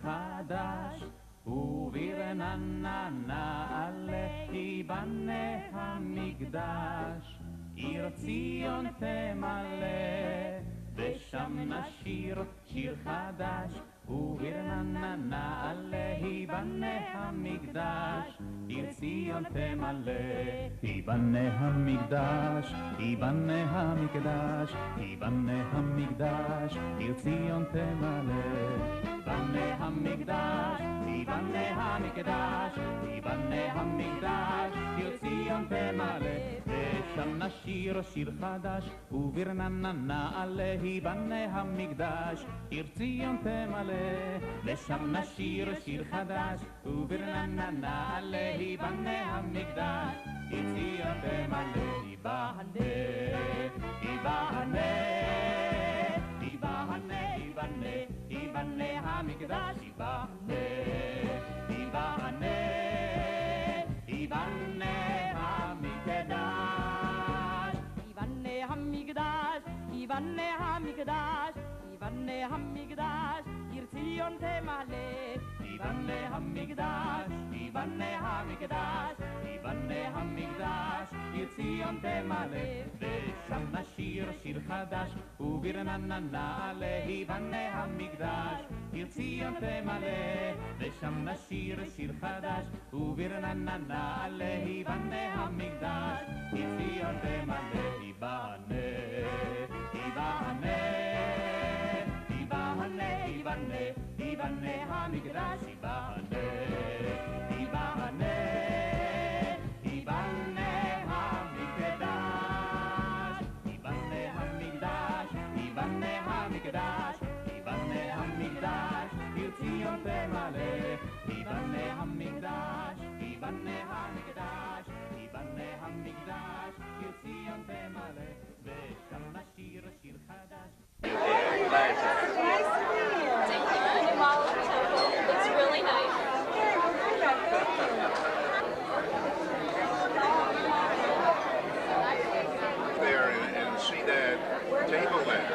חדש, וברננה נעלה ייבנה המקדש. עיר ציון תמלא, ושם נשיר שיר חדש, וברננה נעלה ייבנה המקדש. עיר ציון תמלא, ייבנה המקדש, ייבנה המקדש, ייבנה המקדש. עיר ציון תמלא, ייבנה המקדש, ייבנה המקדש, ייבנה המקדש. עיר ציון תמלא, ושם נשיר שיר חדש, וברננה נעלה ייבנה המקדש. עיר ציון תמלא, ושם נשיר שיר חדש, וברננה נעלה ייבנה המקדש. עיר ציון תמלא, ייבנה, ייבנה, ייבנה, ייבנה, ייבנה המקדש. ייבנה, ייבנה, ייבנה המקדש. ייבנה המקדש, ייבנה המקדש, ייבנה המקדש. עיר ציון תמלא, ייבנה המקדש, ייבנה המקדש, ייבנה המקדש. עיר ציון תמלא, ושם נשיר שיר חדש, וברננה נעלה ייבנה המקדש. עיר ציון תמלא, ושם נשיר שיר חדש, וברננה נעלה ייבנה המקדש. עיר ציון תמלא, ייבנה, ייבנה, ייבנה, ייבנה, ייבנה המקדש. ייבנה, ייבנה, ייבנה המקדש. ייבנה המקדש, ייבנה המקדש, ייבנה המקדש. עיר ציון תמלא, ייבנה המקדש, ייבנה המקדש, ייבנה המקדש. עיר ציון תמלא, ושם נשיר שיר חדש. It's really nice. There and see that table there.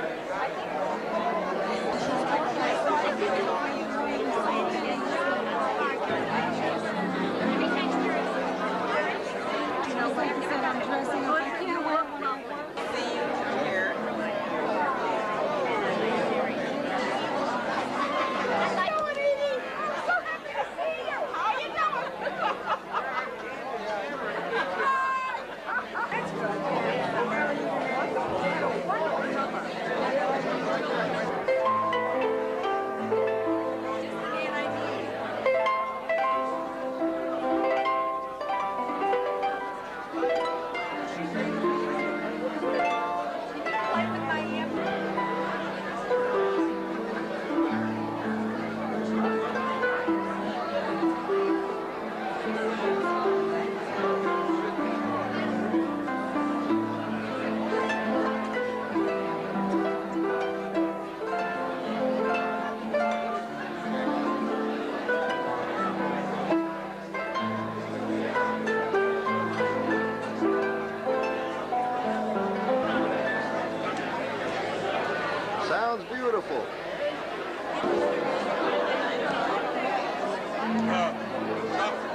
Sounds beautiful.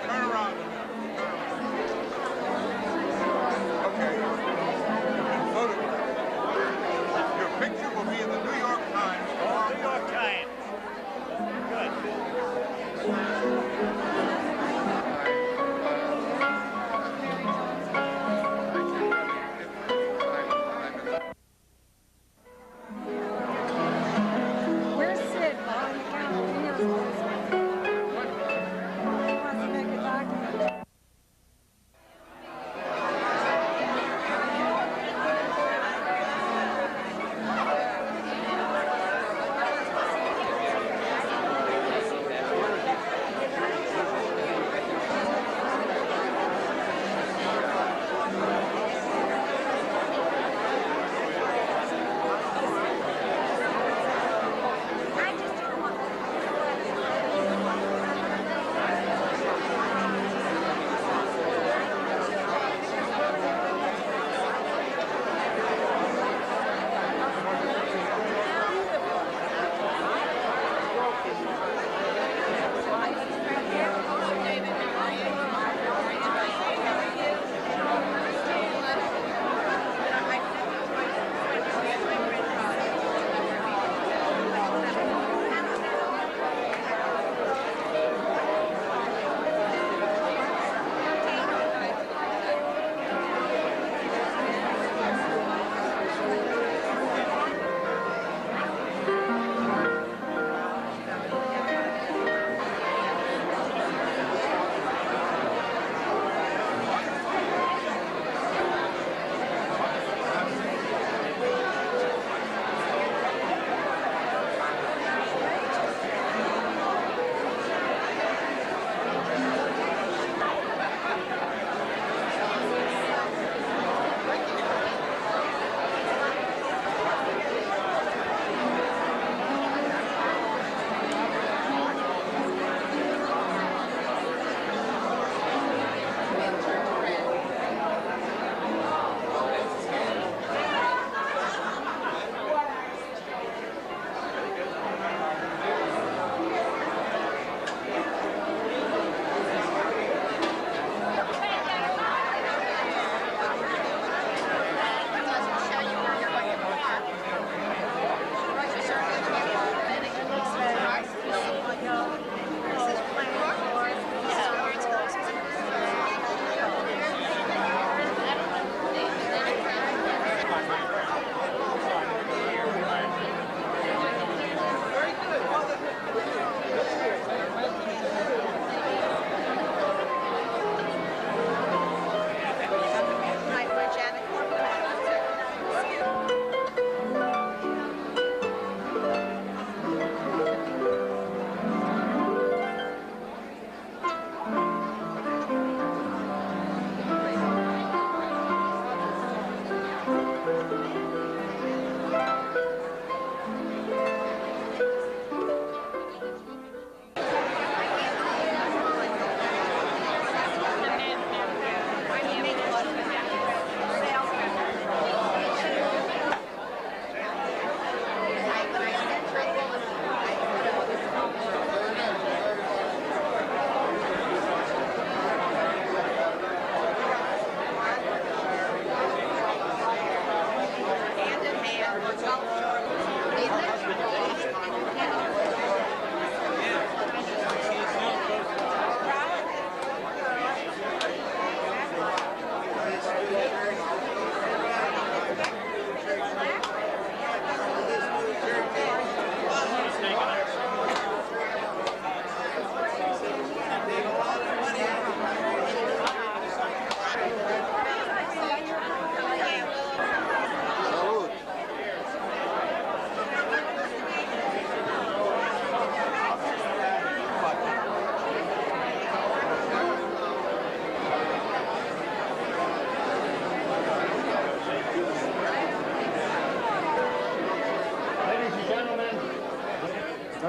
Turn around. Okay. Photograph. Your picture will be in the New York Times tomorrow. New York Times. Good. where's Sid?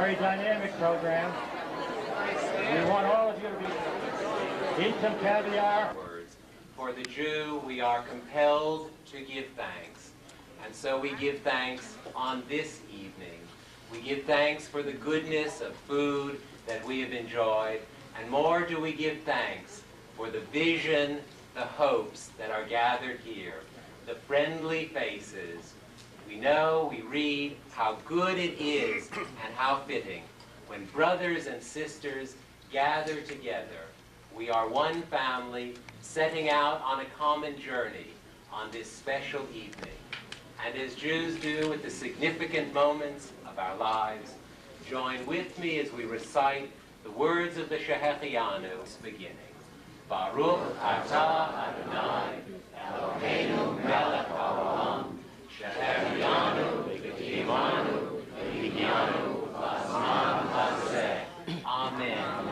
very dynamic program. We want all of you to eat some caviar. For the Jew, we are compelled to give thanks. And so we give thanks on this evening. We give thanks for the goodness of food that we have enjoyed. And more do we give thanks for the vision, the hopes that are gathered here, the friendly faces. We know, we read how good it is and how fitting when brothers and sisters gather together. We are one family setting out on a common journey on this special evening. And as Jews do at the significant moments of our lives, join with me as we recite the words of the Shehechianu beginning. Baruch atah Adonai Eloheinu melech haolam shehechianu v'kidimanu v'higyanu v'azman hazeh. Amen.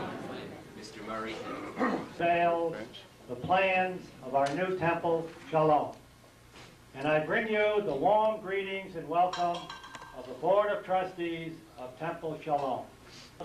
Mr. Murray. Sales, the plans of our new Temple Shalom. And I bring you the warm greetings and welcome of the Board of Trustees of Temple Shalom.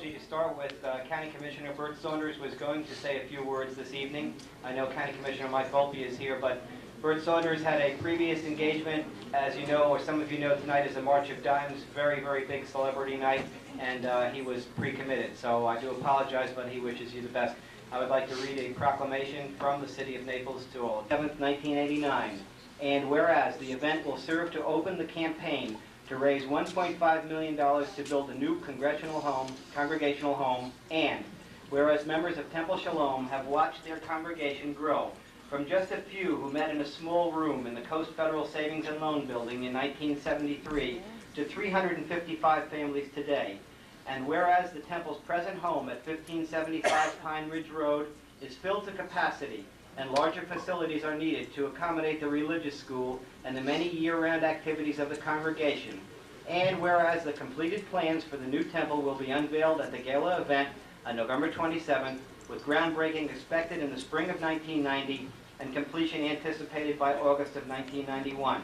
To start with, County Commissioner Bert Saunders was going to say a few words this evening. I know County Commissioner Mike Volpe is here, but Bert Saunders had a previous engagement. As you know, or some of you know, tonight is a March of Dimes, very, very big celebrity night, and he was pre-committed. So I do apologize, but he wishes you the best. I would like to read a proclamation from the City of Naples to all. 7th, 1989. And whereas the event will serve to open the campaign to raise $1.5 million to build a new congregational home, and whereas members of Temple Shalom have watched their congregation grow from just a few who met in a small room in the Coast Federal Savings and Loan Building in 1973 to 355 families today, and whereas the Temple's present home at 1575 Pine Ridge Road is filled to capacity and larger facilities are needed to accommodate the religious school and the many year-round activities of the congregation. And whereas the completed plans for the new temple will be unveiled at the gala event on November 27th, with groundbreaking expected in the spring of 1990 and completion anticipated by August of 1991.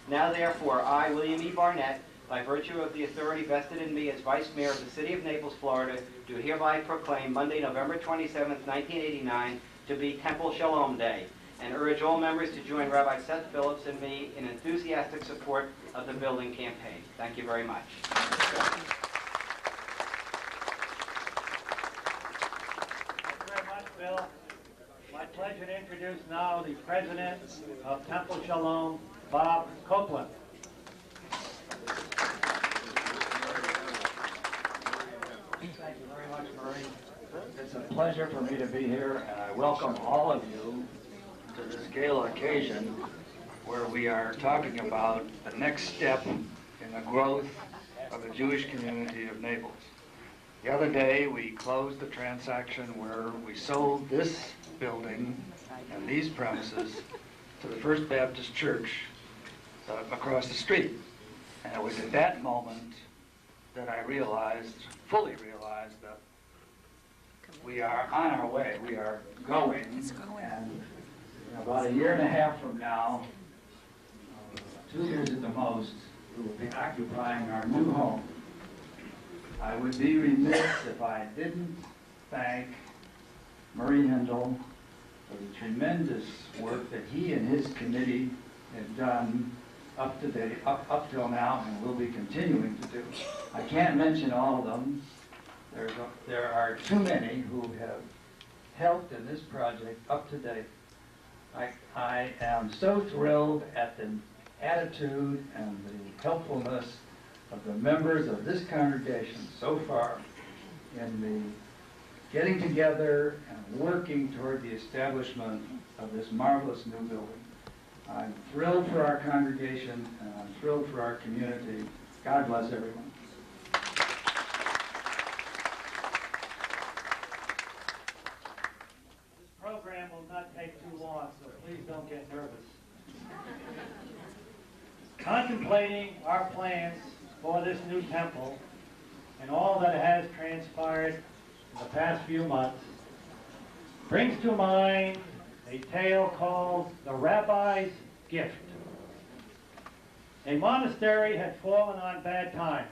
Now therefore, I, William E. Barnett, by virtue of the authority vested in me as Vice Mayor of the City of Naples, Florida, do hereby proclaim Monday, November 27th, 1989, to be Temple Shalom Day, and urge all members to join Rabbi Seth, Phillips, and me in enthusiastic support of the building campaign. Thank you very much. Thank you very much, Bill. My pleasure to introduce now the President of Temple Shalom, Bob Copeland. Thank you very much, Murray. It's a pleasure for me to be here, and I welcome all of you to this gala occasion where we are talking about the next step in the growth of the Jewish community of Naples. The other day, we closed the transaction where we sold this building and these premises to the First Baptist Church across the street. And it was at that moment that I fully realized that we are on our way. We are going. And about a year and a half from now, 2 years at the most, we will be occupying our new home. I would be remiss if I didn't thank Murray Hindle for the tremendous work that he and his committee have done up till now, and will be continuing to do. I can't mention all of them. There are too many who have helped in this project up to date. I am so thrilled at the attitude and the helpfulness of the members of this congregation so far in the getting together and working toward the establishment of this marvelous new building. I'm thrilled for our congregation, and I'm thrilled for our community. God bless everyone. This program will not take too long, so please don't get nervous. Contemplating our plans for this new temple and all that has transpired in the past few months brings to mind a tale called The Rabbi's Gift. A monastery had fallen on bad times.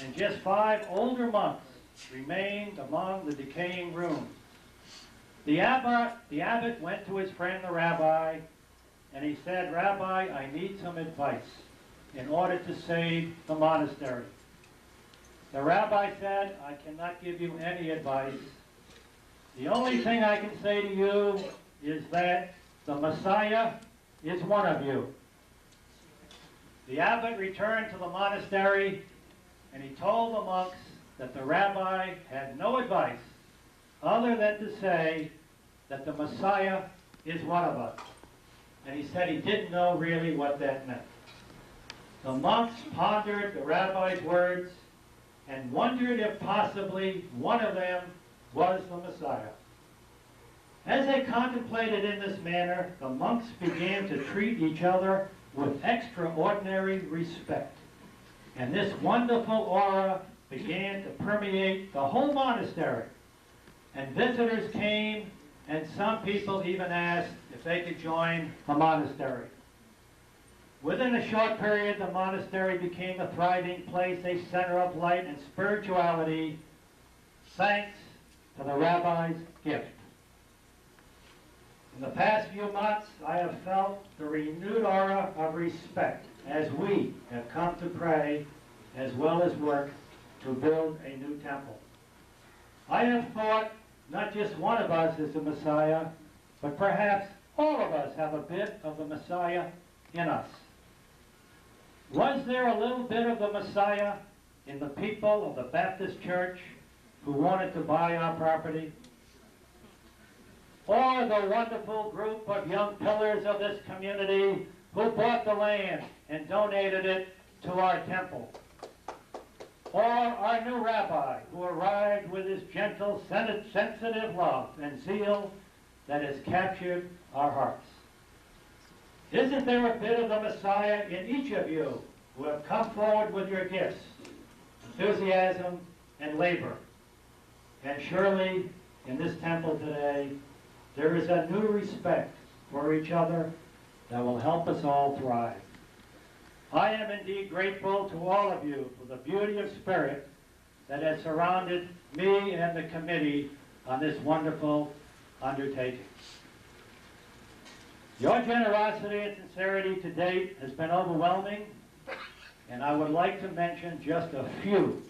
and just 5 older monks remained among the decaying rooms. The abbot went to his friend the rabbi, and he said, "Rabbi, I need some advice in order to save the monastery." The rabbi said, "I cannot give you any advice. The only thing I can say to you is that the Messiah is one of you." The abbot returned to the monastery, and he told the monks that the rabbi had no advice other than to say that the Messiah is one of us. And he said he didn't know really what that meant. The monks pondered the rabbi's words and wondered if possibly one of them was the Messiah. As they contemplated in this manner, the monks began to treat each other with extraordinary respect. And this wonderful aura began to permeate the whole monastery. And visitors came, and some people even asked if they could join the monastery. Within a short period, the monastery became a thriving place, a center of light and spirituality, thanks to the rabbi's gift. In the past few months, I have felt the renewed aura of respect as we have come to pray as well as work to build a new temple. I have thought not just one of us is the Messiah, but perhaps all of us have a bit of the Messiah in us. Was there a little bit of the Messiah in the people of the Baptist Church who wanted to buy our property? Or the wonderful group of young pillars of this community who bought the land and donated it to our temple? Or our new rabbi who arrived with his gentle, sensitive love and zeal that has captured our hearts? Isn't there a bit of the Messiah in each of you who have come forward with your gifts, enthusiasm, and labor? And surely in this temple today, there is a new respect for each other that will help us all thrive. I am indeed grateful to all of you for the beauty of spirit that has surrounded me and the committee on this wonderful undertaking. Your generosity and sincerity to date has been overwhelming, and I would like to mention just a few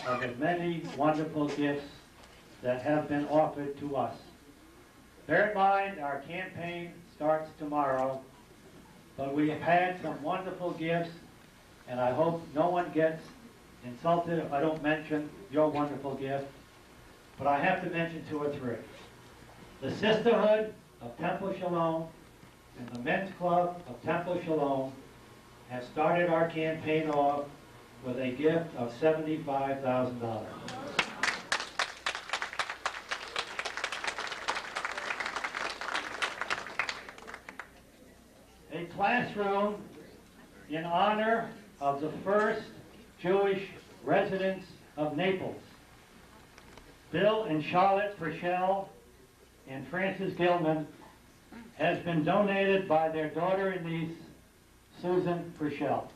of the many wonderful gifts that have been offered to us. Bear in mind, our campaign starts tomorrow, but we have had some wonderful gifts, and I hope no one gets insulted if I don't mention your wonderful gift, but I have to mention 2 or 3. The Sisterhood of Temple Shalom and the Men's Club of Temple Shalom have started our campaign off with a gift of $75,000. A classroom in honor of the first Jewish residents of Naples, Bill and Charlotte Frischel and Francis Gilman, has been donated by their daughter and niece, Susan Frischel.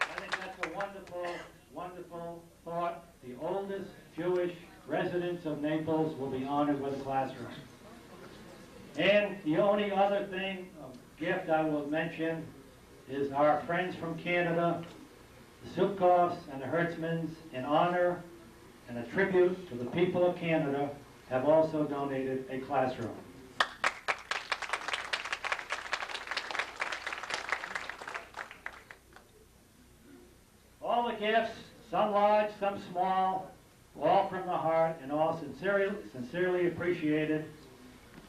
I think that's a wonderful, wonderful thought. The oldest Jewish residents of Naples will be honored with a classroom. And the only other thing, gift I will mention, is our friends from Canada, the Kickoffs and the Hertzmans, in honor and a tribute to the people of Canada, have also donated a classroom. All the gifts, some large, some small, all from the heart and all sincerely appreciated.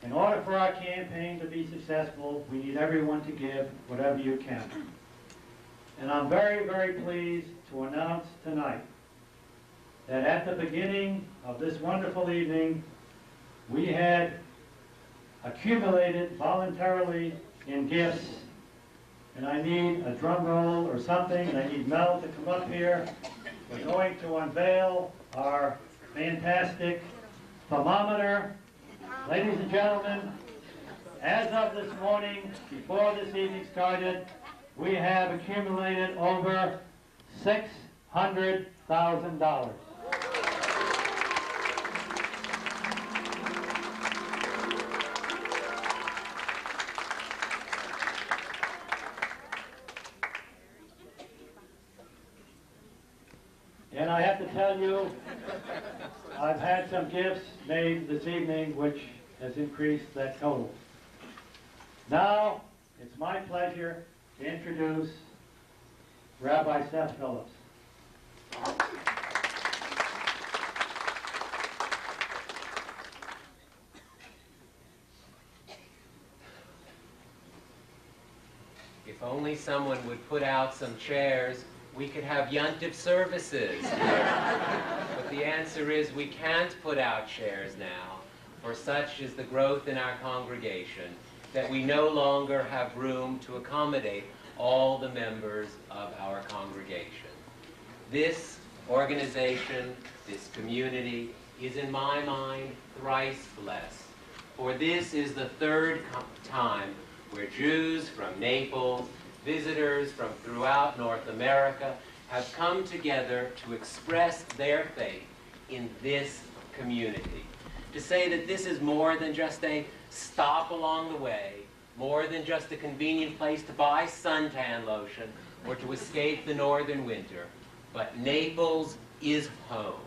In order for our campaign to be successful, we need everyone to give whatever you can. And I'm very, very pleased to announce tonight that at the beginning of this wonderful evening, we had accumulated voluntarily in gifts, and I need a drum roll or something, and I need Mel to come up here. We're going to unveil our fantastic thermometer. Ladies and gentlemen, as of this morning, before this evening started, we have accumulated over $600,000. And I have to tell you, I've had some gifts made this evening which has increased that total. Now, it's my pleasure to introduce Rabbi Seth Phillips. If only someone would put out some chairs, we could have yontif services. But the answer is we can't put out chairs now, for such is the growth in our congregation that we no longer have room to accommodate all the members of our congregation. This organization, this community, is in my mind thrice blessed, for this is the third time where Jews from Naples, visitors from throughout North America have come together to express their faith in this community. To say that this is more than just a stop along the way, more than just a convenient place to buy suntan lotion or to escape the northern winter, but Naples is home.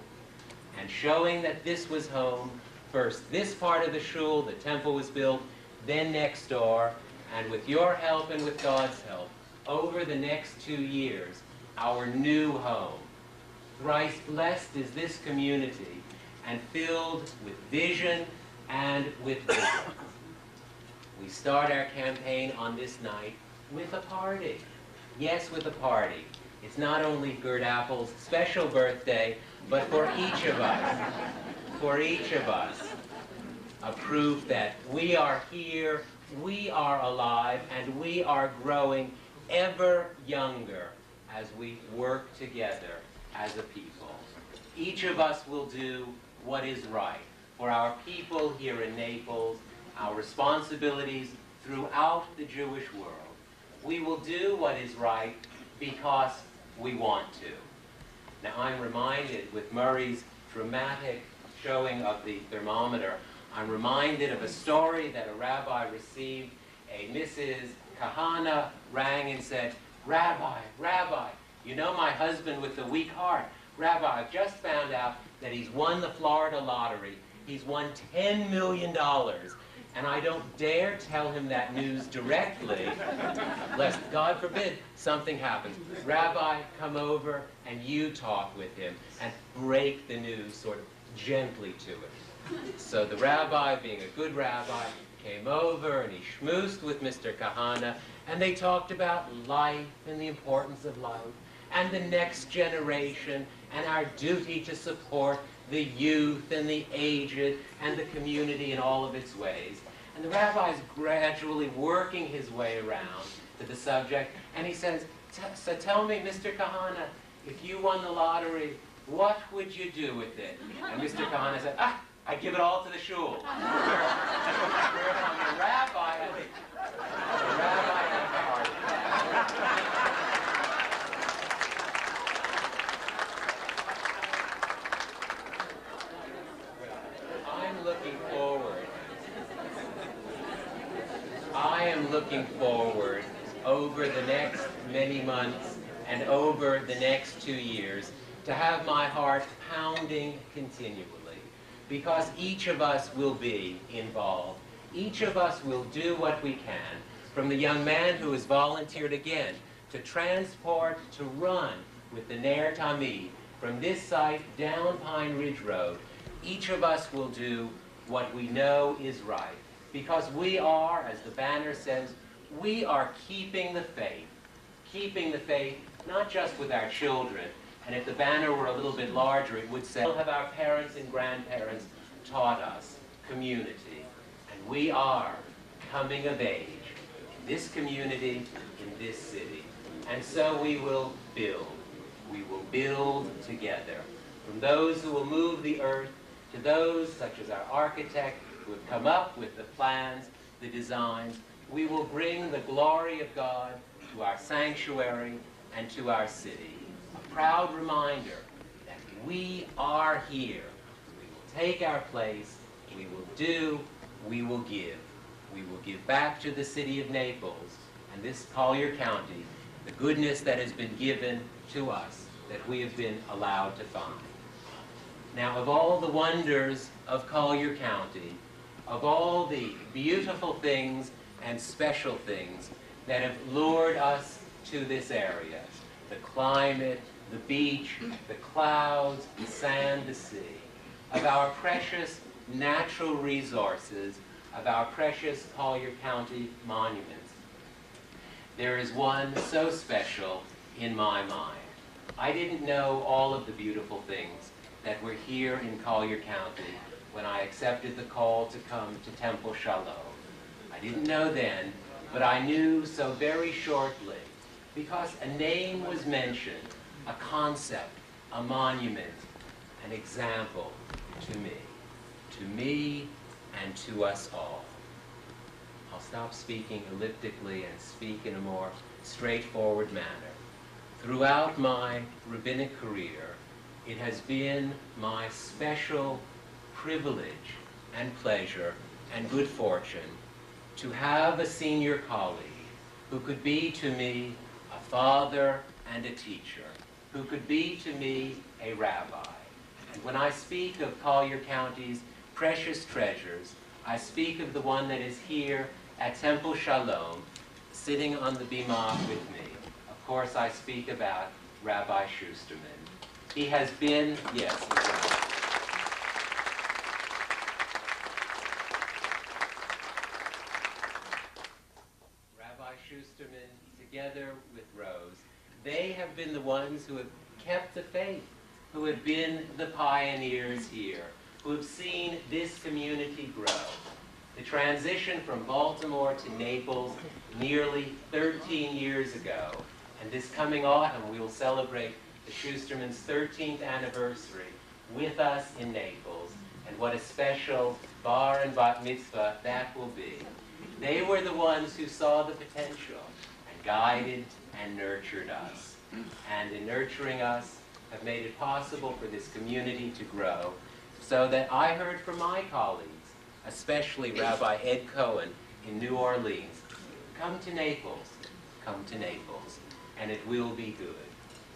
And showing that this was home, first this part of the shul, the temple was built, then next door, and with your help and with God's help, over the next 2 years, our new home. Thrice blessed is this community, and filled with vision and with vigor. We start our campaign on this night with a party. Yes, with a party. It's not only Gerd Apple's special birthday, but for each of us, a proof that we are here, we are alive, and we are growing ever younger as we work together as a people. Each of us will do what is right for our people here in Naples, our responsibilities throughout the Jewish world. We will do what is right because we want to. Now I'm reminded, with Murray's dramatic showing of the thermometer, I'm reminded of a story that a rabbi received. A Mrs. Kahana rang and said, "Rabbi, Rabbi, you know my husband with the weak heart. Rabbi, I've just found out that he's won the Florida lottery. He's won $10 million. And I don't dare tell him that news directly, lest, God forbid, something happens. Rabbi, come over and you talk with him and break the news sort of gently to him." So the rabbi, being a good rabbi, came over and he schmoozed with Mr. Kahana, and they talked about life and the importance of life and the next generation and our duty to support the youth and the aged and the community in all of its ways. And the rabbi's gradually working his way around to the subject, and he says, "So tell me, Mr. Kahana, if you won the lottery, what would you do with it?" And Mr. Kahana said, "I'd give it all to the shul." The rabbi had a heart. I am looking forward over the next many months and over the next 2 years to have my heart pounding continually, because each of us will be involved. Each of us will do what we can, from the young man who has volunteered again to transport, to run with the Ner Tamid from this site down Pine Ridge Road. Each of us will do what we know is right, because we are, as the banner says, we are keeping the faith not just with our children, and if the banner were a little bit larger, it would say, have our parents and grandparents taught us community, and we are coming of age in this community, in this city, and so we will build together, from those who will move the earth to those, such as our architect, who have come up with the plans, the designs. We will bring the glory of God to our sanctuary, and to our city. A proud reminder that we are here. We will take our place, we will do, we will give. We will give back to the city of Naples and this Collier County the goodness that has been given to us, that we have been allowed to find. Now, of all the wonders of Collier County, of all the beautiful things and special things that have lured us to this area, the climate, the beach, the clouds, the sand, the sea, of our precious natural resources, of our precious Collier County monuments, there is one so special in my mind. I didn't know all of the beautiful things that were here in Collier County when I accepted the call to come to Temple Shalom. I didn't know then, but I knew so very shortly, because a name was mentioned, a concept, a monument, an example to me and to us all. I'll stop speaking elliptically and speak in a more straightforward manner. Throughout my rabbinic career, it has been my special privilege and pleasure and good fortune to have a senior colleague who could be to me a father and a teacher, who could be to me a rabbi. And when I speak of Collier County's precious treasures, I speak of the one that is here at Temple Shalom, sitting on the bimah with me. Of course, I speak about Rabbi Shusterman. He has been, yes, Rabbi Shusterman, together with Rose, they have been the ones who have kept the faith, who have been the pioneers here, who have seen this community grow. The transition from Baltimore to Naples nearly 13 years ago, and this coming autumn we will celebrate the Shusterman's 13th anniversary with us in Naples, and what a special bar and bat mitzvah that will be. They were the ones who saw the potential and guided and nurtured us, and in nurturing us have made it possible for this community to grow, so that I heard from my colleagues, especially Rabbi Ed Cohen in New Orleans, come to Naples, and it will be good.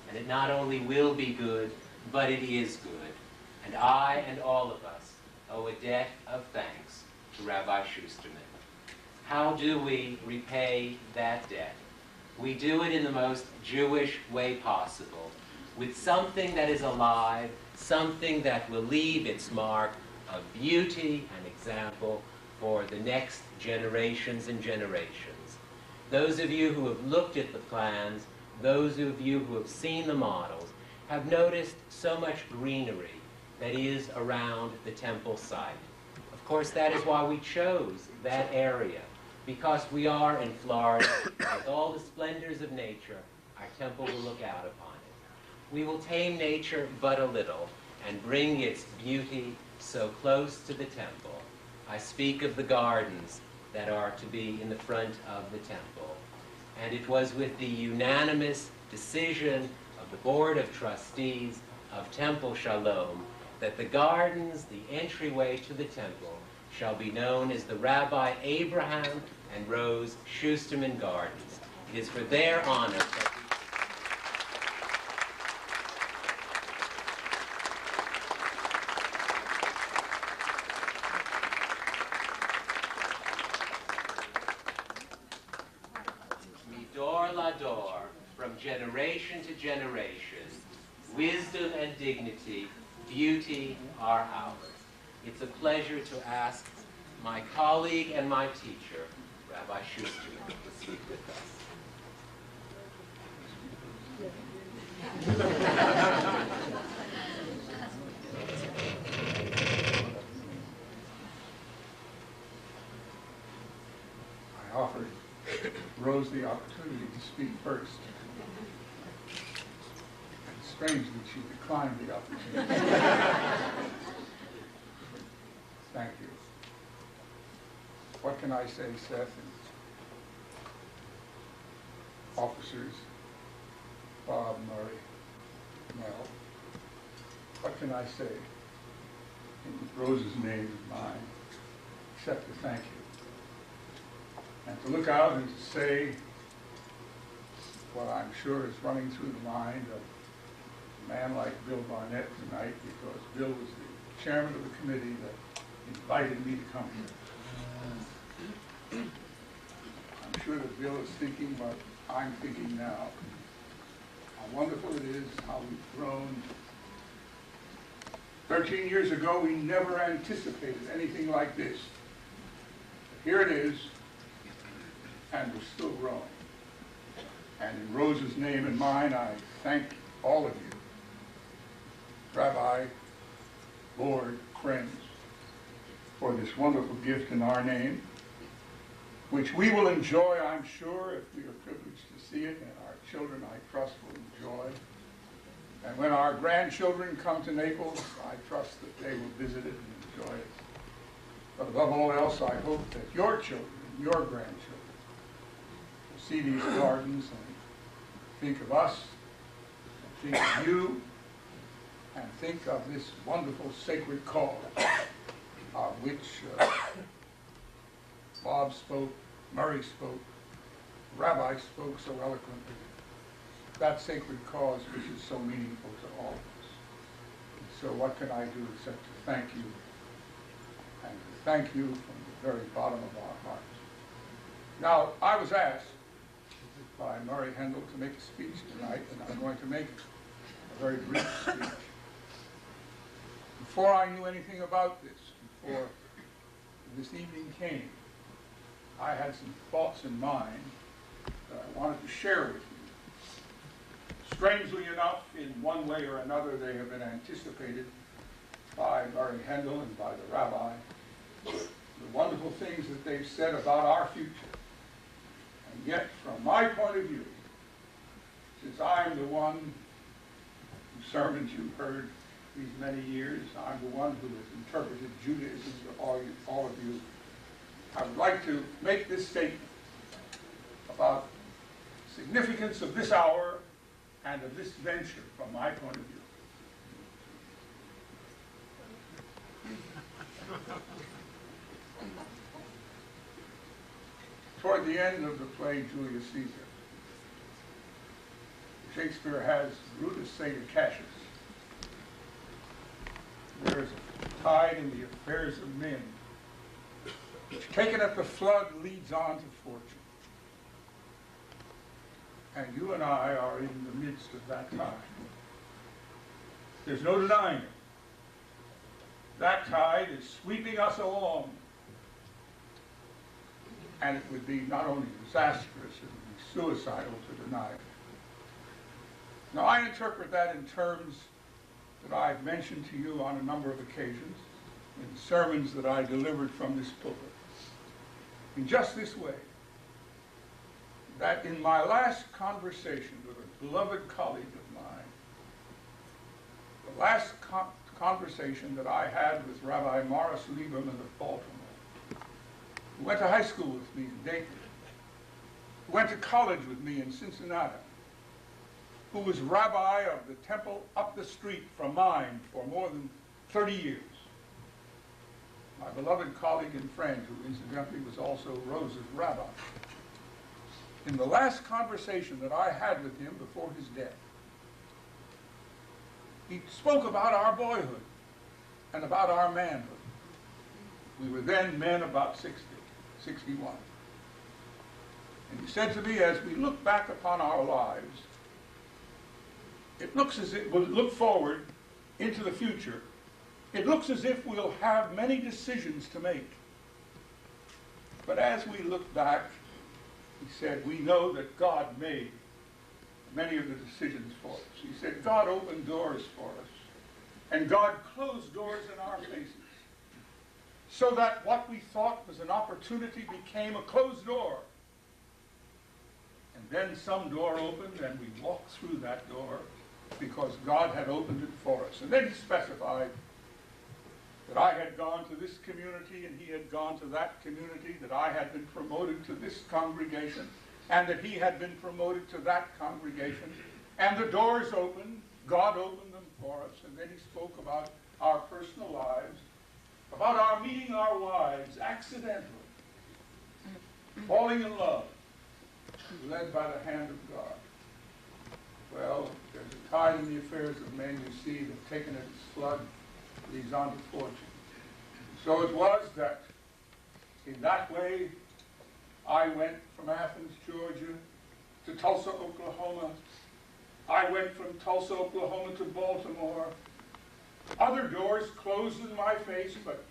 And it not only will be good, but it is good. And I and all of us owe a debt of thanks to Rabbi Shusterman. How do we repay that debt? We do it in the most Jewish way possible, with something that is alive, something that will leave its mark of beauty and example for the next generations and generations. Those of you who have looked at the plans, those of you who have seen the models, have noticed so much greenery that is around the temple site. Of course, that is why we chose that area, because we are in Florida. With all the splendors of nature, our temple will look out upon it. We will tame nature but a little and bring its beauty so close to the temple. I speak of the gardens that are to be in the front of the temple. And it was with the unanimous decision of the Board of Trustees of Temple Shalom that the gardens, the entryway to the temple, shall be known as the Rabbi Abraham and Rose Shusterman Gardens. It is for their honor that Lador, from generation to generation, wisdom and dignity, beauty are ours. It's a pleasure to ask my colleague and my teacher, Rabbi Shusterman, to speak with I offered Rose the opportunity to speak first. And strangely, she declined the opportunity. Thank you. What can I say, Seth? officers, Bob, Murray, Mel. What can I say in Rose's name and mine, except to thank you? And to look out and to say what I'm sure is running through the mind of a man like Bill Barnett tonight, because Bill was the chairman of the committee that invited me to come here. I'm sure that Bill is thinking what I'm thinking now. How wonderful it is, how we've grown. 13 years ago, we never anticipated anything like this. Here it is, and we're still growing. And in Rose's name and mine, I thank all of you, Rabbi, board, friends, for this wonderful gift in our name, which we will enjoy, I'm sure, if we are privileged to see it, and our children, I trust, will enjoy. And when our grandchildren come to Naples, I trust that they will visit it and enjoy it. But above all else, I hope that your children, your grandchildren, will see these gardens and think of us, and think of you, and think of this wonderful sacred call of which Bob spoke, Murray spoke, Rabbi spoke so eloquently. That sacred cause which is so meaningful to all of us. And so what can I do except to thank you, and to thank you from the very bottom of our hearts. Now, I was asked by Murray Hendel to make a speech tonight, and I'm going to make a very brief speech. Before I knew anything about this, before this evening came, I had some thoughts in mind that I wanted to share with you. Strangely enough, in one way or another, they have been anticipated by Murray Hendel and by the Rabbi. The wonderful things that they've said about our future. And yet, from my point of view, since I'm the one whose sermons you've heard these many years, I'm the one who has interpreted Judaism to all of you, I would like to make this statement about the significance of this hour and of this venture from my point of view. Toward the end of the play Julius Caesar, Shakespeare has Brutus say to Cassius, "There is a tide in the affairs of men, which taken at the flood leads on to fortune." And you and I are in the midst of that tide. There's no denying it. That tide is sweeping us along. And it would be not only disastrous, it would be suicidal to deny it. Now, I interpret that in terms that I've mentioned to you on a number of occasions, in sermons that I delivered from this pulpit, in just this way, that in my last conversation with a beloved colleague of mine, the last conversation that I had with Rabbi Morris Lieberman of Baltimore, who went to high school with me in Dayton, who went to college with me in Cincinnati, who was rabbi of the temple up the street from mine for more than 30 years. My beloved colleague and friend, who incidentally was also Rose's rabbi. In the last conversation that I had with him before his death, he spoke about our boyhood and about our manhood. We were then men about 60, 61. And he said to me, as we look back upon our lives, it looks as if we'll look forward into the future. It looks as if we'll have many decisions to make. But as we look back, he said, we know that God made many of the decisions for us. He said, God opened doors for us, and God closed doors in our faces, so that what we thought was an opportunity became a closed door. And then some door opened, and we walked through that door because God had opened it for us. And then he specified that I had gone to this community and he had gone to that community, that I had been promoted to this congregation, and that he had been promoted to that congregation. And the doors opened. God opened them for us. And then he spoke about our personal lives, about our meeting our wives accidentally, falling in love, led by the hand of God. Well, there's a tide in the affairs of men, you see, that taken at its flood leads on to fortune. So it was that in that way I went from Athens, Georgia to Tulsa, Oklahoma. I went from Tulsa, Oklahoma to Baltimore. Other doors closed in my face, but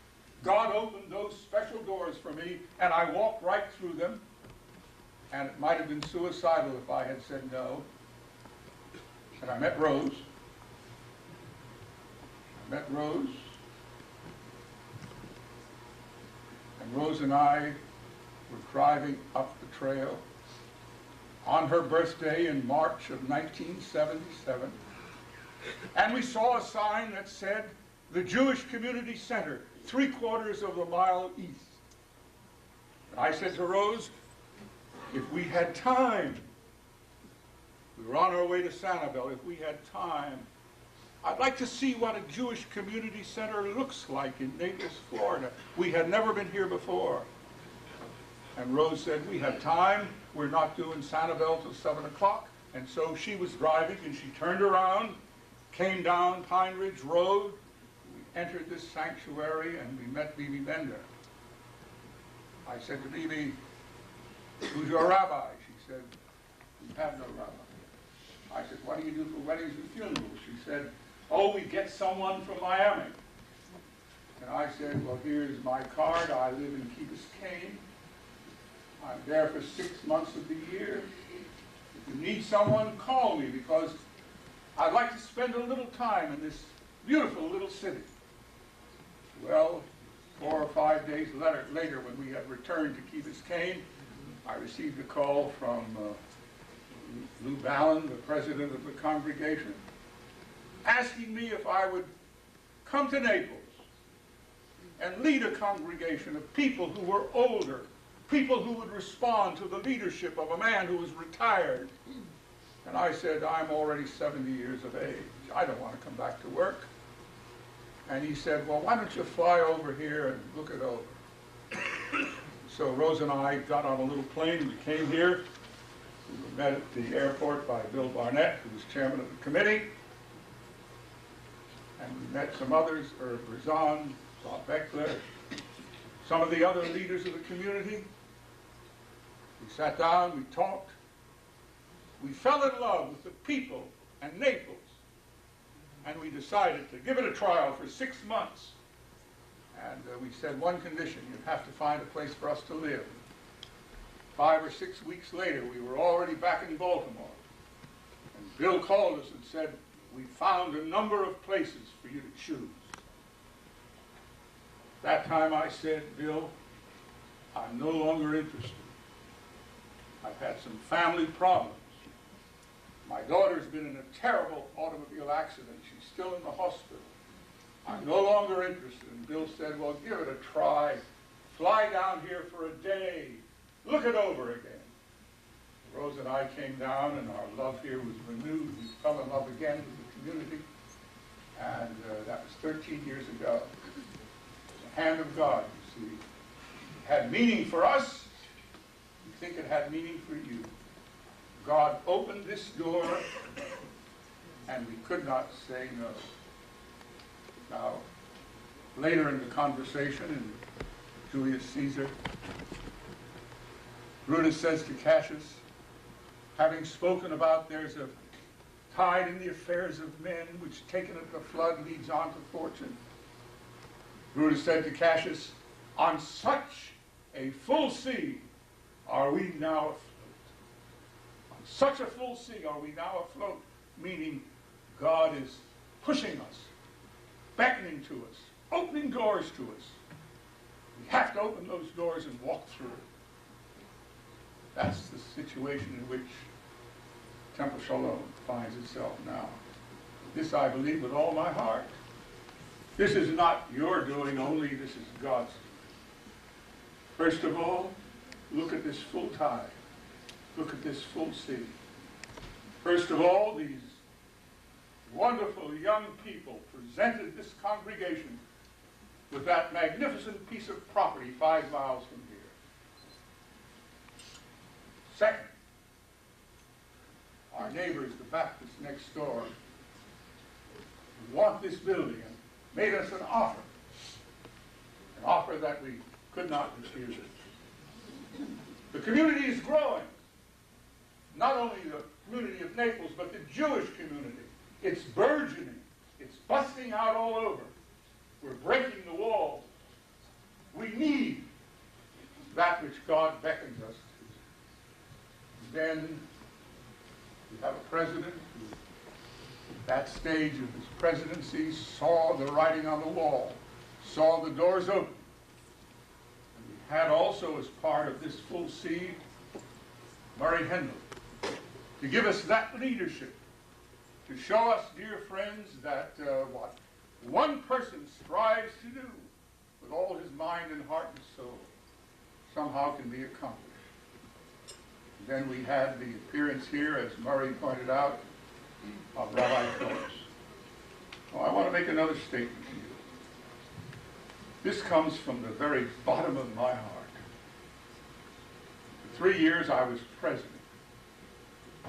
God opened those special doors for me, and I walked right through them. And it might have been suicidal if I had said no. And I met Rose. And Rose and I were driving up the trail on her birthday in March of 1977. And we saw a sign that said, the Jewish Community Center, 3/4 of a mile east. And I said to Rose, if we had time, we were on our way to Sanibel, if we had time, I'd like to see what a Jewish community center looks like in Naples, Florida. We had never been here before. And Rose said, we have time. We're not doing Sanibel till 7 o'clock. And so she was driving, and she turned around, came down Pine Ridge Road. We entered this sanctuary, and we met Bibi Bender. I said to Bibi, who's your rabbi? She said, we have no rabbi. I said, what do you do for weddings and funerals? She said, oh, we get someone from Miami. And I said, well, here's my card. I live in Key Biscayne. I'm there for 6 months of the year. If you need someone, call me, because I'd like to spend a little time in this beautiful little city. Well, 4 or 5 days later, when we had returned to Key Biscayne, I received a call from Lou Ballin, the president of the congregation, asking me if I would come to Naples and lead a congregation of people who were older, people who would respond to the leadership of a man who was retired. And I said, I'm already 70 years of age. I don't want to come back to work. And he said, well, why don't you fly over here and look it over? So Rose and I got on a little plane. We came here. We were met at the airport by Bill Barnett, who was chairman of the committee. And we met some others, Herb Razan, Bob Beckler, some of the other leaders of the community. We sat down, we talked. We fell in love with the people and Naples. And we decided to give it a trial for 6 months. And we said one condition, you'd have to find a place for us to live. 5 or 6 weeks later, we were already back in Baltimore. And Bill called us and said, we found a number of places for you to choose. That time I said, Bill, I'm no longer interested. I've had some family problems. My daughter's been in a terrible automobile accident. She's still in the hospital. I'm no longer interested. And Bill said, well, give it a try. Fly down here for a day. Look it over again. Rose and I came down, and our love here was renewed. We fell in love again with the community. And that was 13 years ago. The hand of God, you see. It had meaning for us. You think it had meaning for you. God opened this door, and we could not say no. Now, later in the conversation in Julius Caesar, Brutus says to Cassius, having spoken about there's a tide in the affairs of men which taken at the flood leads on to fortune. Brutus said to Cassius, on such a full sea are we now afloat. On such a full sea are we now afloat, meaning God is pushing us, beckoning to us, opening doors to us. We have to open those doors and walk through. That's the situation in which Temple Shalom finds itself now. This I believe with all my heart. This is not your doing only, this is God's doing. First of all, look at this full tide. look at this full sea. First of all, these wonderful young people presented this congregation with that magnificent piece of property 5 miles from here. Second, our neighbors, the Baptists next door, want this building and made us an offer that we could not refuse it. The community is growing. Not only the community of Naples, but the Jewish community. It's burgeoning. It's busting out all over. We're breaking the walls. We need that which God beckons us to. Then we have a president who, at that stage of his presidency, saw the writing on the wall, saw the doors open. And we had also, as part of this full seed, Murray Hendel, to give us that leadership, to show us, dear friends, that what one person strives to do with all his mind and heart and soul somehow can be accomplished. Then we had the appearance here, as Murray pointed out, of Rabbi Phillips. Oh, I want to make another statement to you. This comes from the very bottom of my heart. For 3 years I was president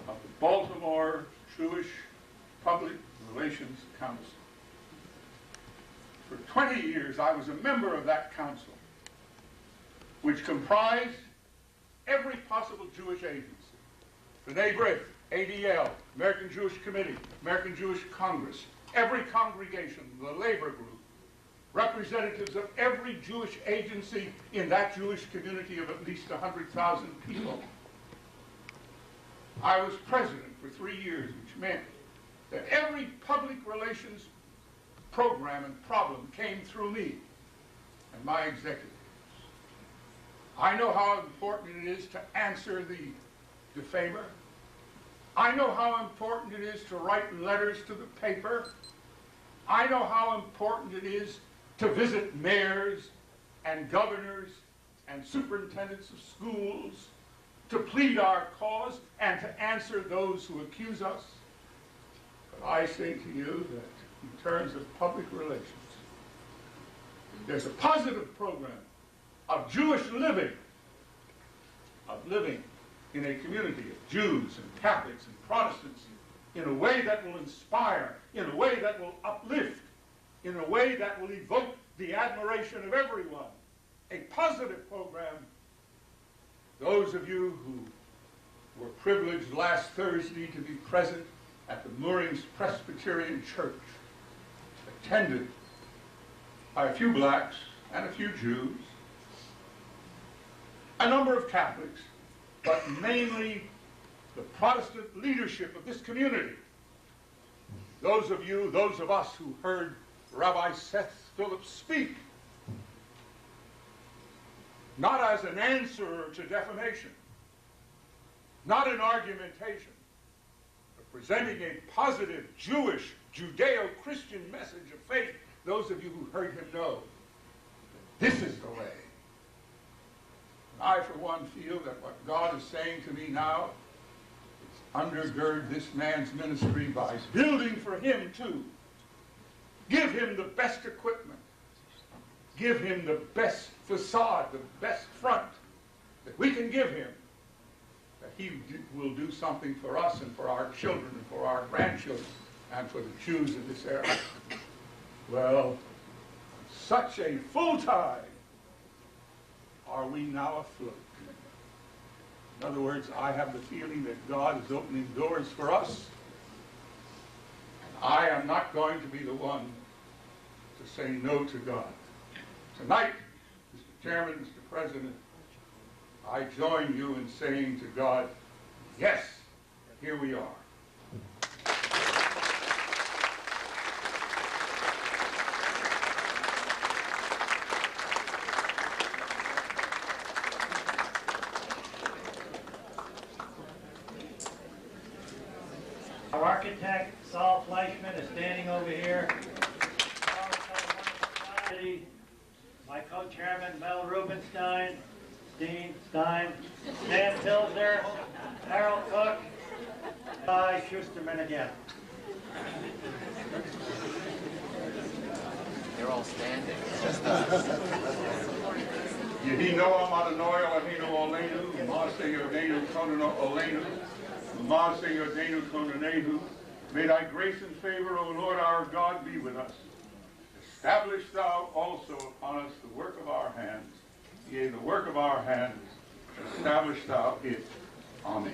of the Baltimore Jewish Public Relations Council. For 20 years I was a member of that council, which comprised every possible Jewish agency. B'nai B'rith, ADL, American Jewish Committee, American Jewish Congress, every congregation, the labor group, representatives of every Jewish agency in that Jewish community of at least 100,000 people. I was president for 3 years, which meant that every public relations program and problem came through me and my executives. I know how important it is to answer the defamer. I know how important it is to write letters to the paper. I know how important it is to visit mayors and governors and superintendents of schools, to plead our cause and to answer those who accuse us. But I say to you that in terms of public relations, there's a positive program of Jewish living, in a community of Jews and Catholics and Protestants in a way that will inspire, in a way that will uplift, in a way that will evoke the admiration of everyone. A positive program. Those of you who were privileged last Thursday to be present at the Moorings Presbyterian Church, attended by a few blacks and a few Jews, a number of Catholics, but mainly the Protestant leadership of this community. Those of us who heard Rabbi Seth Phillips speak, not as an answer to defamation, not in argumentation, but presenting a positive Jewish, Judeo-Christian message of faith. Those of you who heard him know that this is the way. I, for one, feel that what God is saying to me now is undergird this man's ministry by building for him too. Give him the best equipment. Give him the best facade, the best front that we can give him, that he will do something for us and for our children and for our grandchildren and for the Jews in this era. Well, such a full tide are we now afloat. In other words, I have the feeling that God is opening doors for us. And I am not going to be the one to say no to God. Tonight, Mr. Chairman, Mr. President, I join you in saying to God, yes, here we are. Our architect, Saul Fleischman, is standing over here. My co-chairman, Mel Rubenstein, Dean Stein, Stan Pilsner, Harold Cook, I, Shusterman again. They're all standing. It's just us. Yehino Amadanoy Elohino Olenu, Mase Yodenu Konono Olenu, Mase Yodenu Kononehu. May thy grace and favor, O Lord our God, be with us. Establish thou also upon us the work of our hands. Yea, the work of our hands, establish thou it. Amen.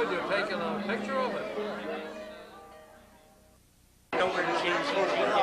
You're taking a picture of it. Nowhere to change.